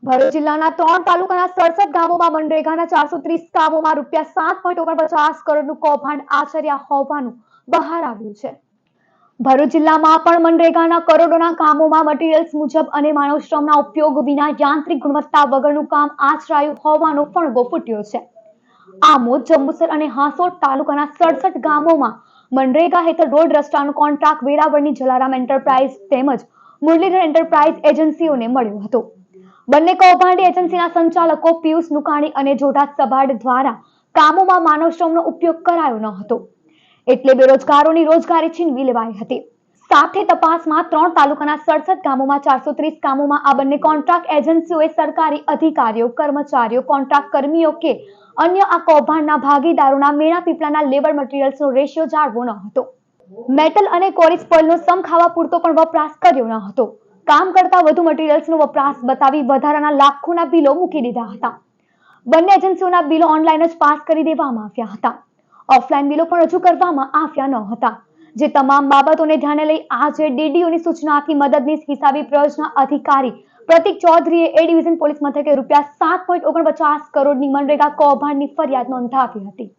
ભરૂચ જિલ્લાના 3 તાલુકાના 67 ગામોમાં મનરેગાના 430 કામોમાં રૂપિયા 7.49 કરોડનું કૌભાંડ આચર્યા હોવાનું બહાર આવ્યું છે। ભરૂચ જિલ્લામાં પણ મનરેગાના કરોડોના કામોમાં મટીરીયલ્સ મુજબ અને માનવશ્રમના ઉપયોગ વિના યાંત્રિક ગુણવત્તા વગરનું કામ આચરાયું હોવાનો ફણગો ફૂટ્યો છે। આમોદ, જંબુસર અને હાંસોટ તાલુકાના 67 ગામોમાં મનરેગા હેઠળ રોડ રસ્તાનો કોન્ટ્રાક્ટ વેરાવળની જલારામ એન્ટરપ્રાઇઝ તેમજ મુરલીધર એન્ટરપ્રાઇઝ એજન્સીઓને મળ્યો હતો। બંને કૌભાંડી એજન્સીના સંચાલકો પિયુષ નુકાણી અને જોધા સભાડ દ્વારા કામોમાં માનવશ્રમનો ઉપયોગ કરાયો ન હતો, એટલે બેરોજગારોની રોજગારી છીનવી લેવાઈ હતી। સાથે તપાસમાં 3 તાલુકાના 67 ગામોમાં 430 કામોમાં આ બંને કોન્ટ્રાક્ટ એજન્સીઓએ સરકારી અધિકારીઓ, કર્મચારીઓ, કોન્ટ્રાક્ટ કર્મીઓ કે અન્ય આ કૌભાંડના ભાગીદારોના મેણા પીપળાના લેબર મટીરીયલ્સનો રેશિયો જાળવો ન હતો। મેટલ અને કોરિસ પર્લનો સમ ખાવા પૂરતો પણ વપરાશ કર્યો ન હતો। કામ કરતા વધુ મટીરીયલ્સનો વપરાશ બતાવી વધારાના લાખોના બિલો મૂકી દીધા હતા। બંને એજન્સીઓના બિલો ઓનલાઈન જ પાસ કરી દેવામાં આવ્યા હતા। ઓફલાઈન બિલો પણ રજૂ કરવામાં આવ્યા ન હતા। જે તમામ બાબતોને ધ્યાને લઈ આજે ડીડીઓની સૂચનાથી મદદનીશ હિસાબી પ્રયોજના અધિકારી પ્રતિક ચૌધરીએ એ ડિવિઝન પોલીસ મથકે રૂપિયા 7.49 કરોડની મનરેગા કૌભાંડની ફરિયાદ નોંધાવી હતી।